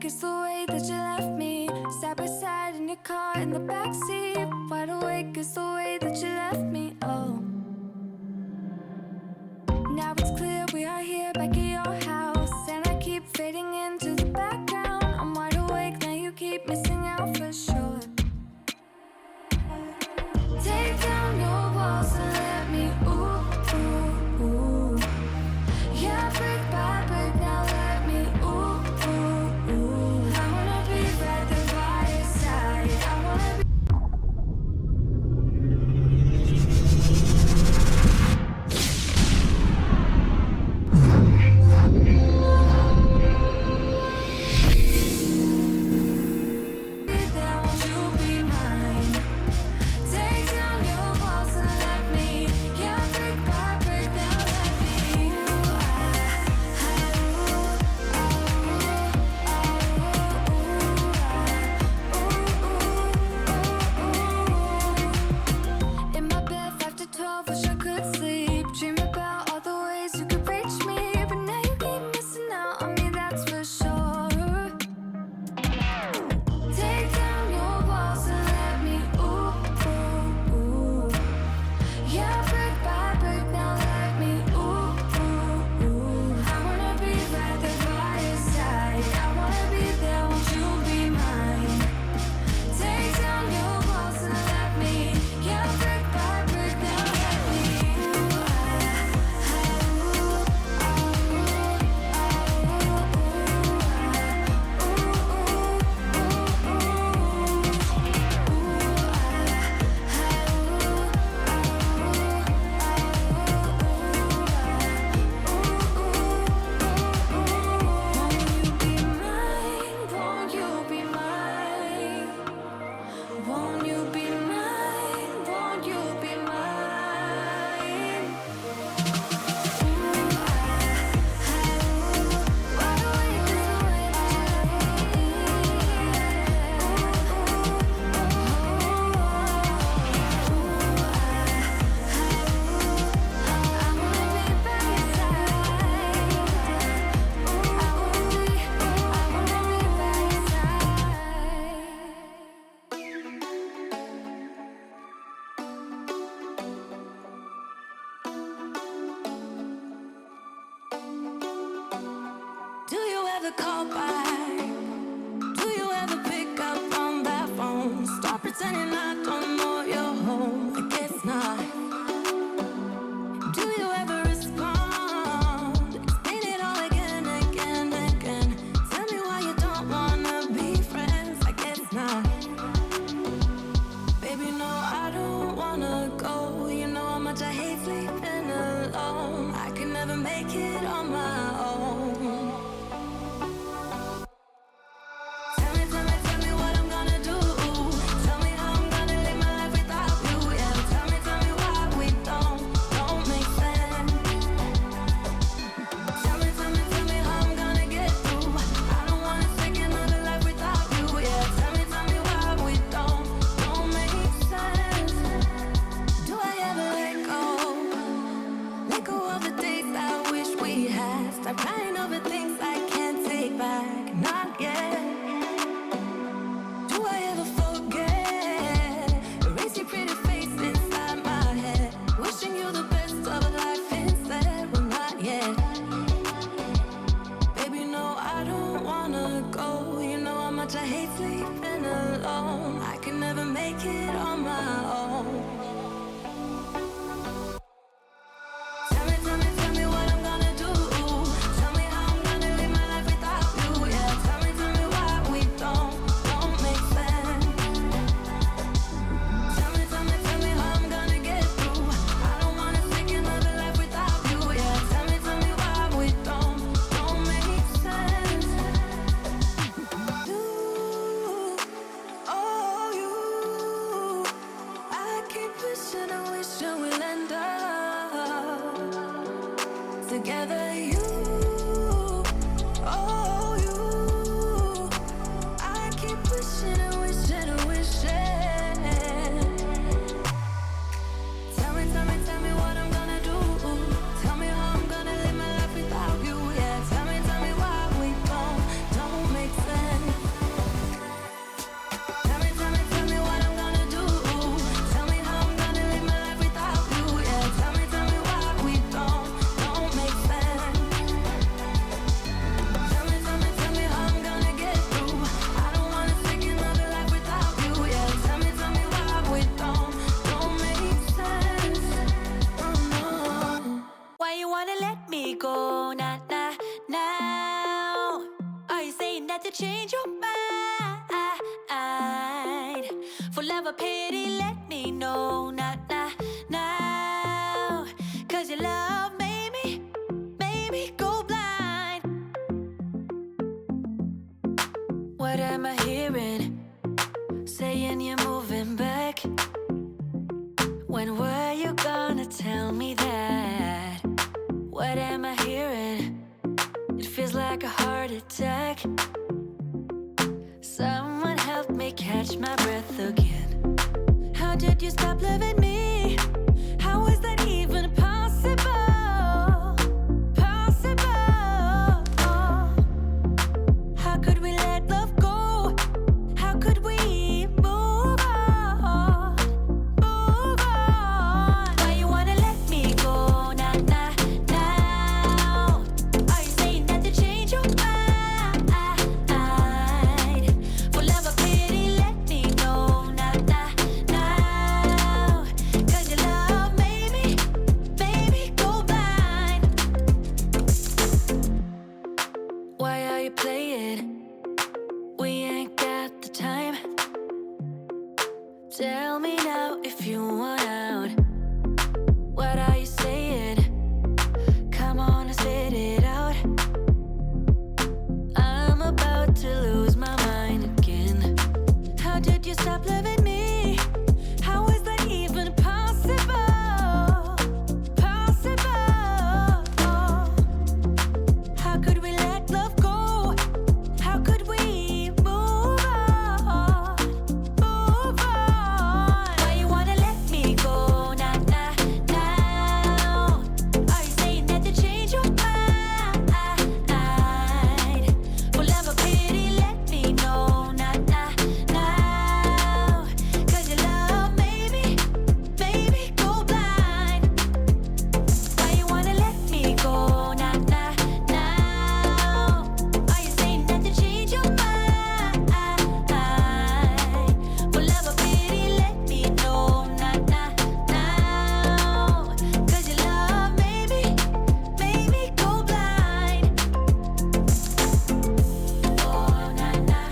awake is the way that you left me. Side by side in your car in the backseat. Wide awake is the way that you left me. Oh, now it's clear we are here back at your house, and I keep fading into the background. I'm wide awake now, you keep missing out for sure. Take down your walls and let me ooh, ooh, ooh. Yeah, brick by brick, now let me ooh, ooh, ooh. I wanna be right there by your side. I wanna be. There, won't you be mine? Take down your walls and let me. Yeah, brick by brick, now let me. In my bed, 5 to 12, wish I could sleep. Dream about all the ways you could reach me, but now you keep missing out on me, that's for sure. Take down your walls and let me ooh, ooh, ooh. Yeah, brick by brick, now let me ooh, ooh, ooh. I wanna be right there by your side. I wanna be there, won't you be mine? Take down your walls and let me. Yeah, brick by brick, now let me. Won't you be mine? Won't you be mine? Won't you be mine? Wide awake is the way that you left me. I wanna be by your side. I wanna be by your side. Do you ever call back? Do you ever pick up on that phone? Stop pretending I don't know you're home. I guess not. Do you ever respond? Explain it all again, again, again. Tell me why you don't wanna be friends. I guess not. Baby, no, I don't wanna go. You know how much I hate sleeping alone. I can never make it on my own. Tell me what I'm gonna do. Tell me how I'm gonna live my life without you. Yeah, tell me why we don't make sense. Tell me how I'm gonna get through. I don't wanna take another life without you. Yeah, tell me why we don't make sense. Do I ever let go? Let go of the days I wish we had. Stop crying over things I can't take back. Not yet. Do I ever forget? Erase your pretty face inside my head. Wishing you the best of life instead. Well, not yet. Baby, no, I don't wanna go. You know how much I hate sleeping alone. I can never make it on my own. Tell me what I'm gonna do. Tell me how I'm gonna live my life without you. Yeah, tell me why we don't make sense. Tell me how I'm gonna get through. I don't wanna take another life without you. Yeah, tell me why we don't make sense. You, oh you, I keep wishing and wishing we'll end up together. You, oh you, I keep wishing and wishing and wishing. Tell me what I'm gonna do. Tell me how I'm gonna live my life without you. Yeah, tell me why we don't make sense. change your mind. For love or pity, let me know. Not now. Cause your love made me go blind. What am I hearing? Saying you're moving back. When were you gonna tell me that? What am I hearing? It feels like a heart attack. Someone help me catch my breath again. How did you stop loving me? How is that even possible? Possible. How could we let love go? How could we move on? Move on. Why you wanna let me go? Now. Are you saying that to change your mind? For love or pity, let me know. Now. Cause your love made me go blind. Why are you playing? We ain't got the time. Tell me now if you want out. What are you saying? Come on and spit it out. I'm about to lose my mind again. How did you stop loving me? How is that even possible? Possible. How could we let love go? How could we move on? Move on. Why you wanna let me go? Now. Are you saying that to change your mind? For love or pity, let me know. Now. Cause your love made me go blind. Why you wanna let me go? Now. Are you saying that to change your mind? For love or pity, let me know. Now. Cause your love made me go blind. Oh, nah.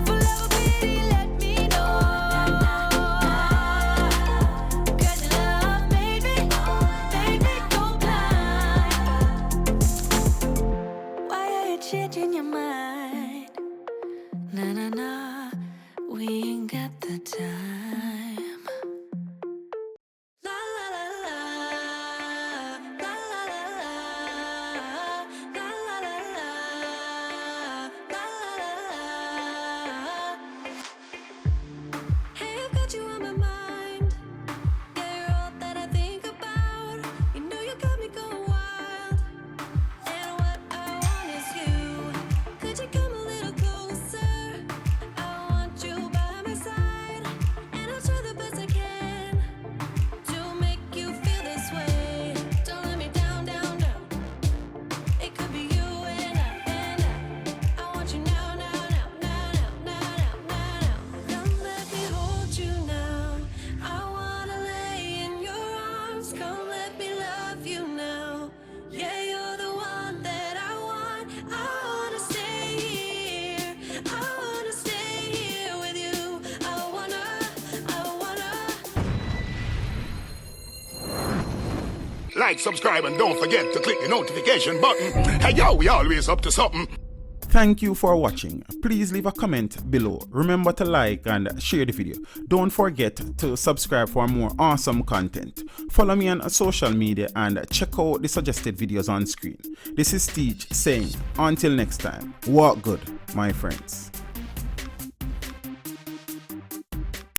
For love or pity, let me know. Cause your love made me go blind. Why are you changing your mind? Nah. We ain't got the time. La la la la. La la la la. La la la la. La la la la. Hey, I've got you on my mind. Yeah, you're all that I think about. You know you got me going wild. And what I want is you. Could you come a little closer? I want you by my side. And I'll try the best I can to make you feel this way. Don't let me down. It could be you and I want you now. Come let me hold you now. I wanna lay in your arms. Come let me love you now. Yeah, you're the one that I want. I wanna stay here. I wanna stay here with you. I wanna. Like, subscribe, and don't forget to click the notification button. Hey yo, we always up to something. Thank you for watching. Please leave a comment below. Remember to like and share the video. Don't forget to subscribe for more awesome content. Follow me on social media and check out the suggested videos on screen. This is Teach saying, until next time, walk good, my friends.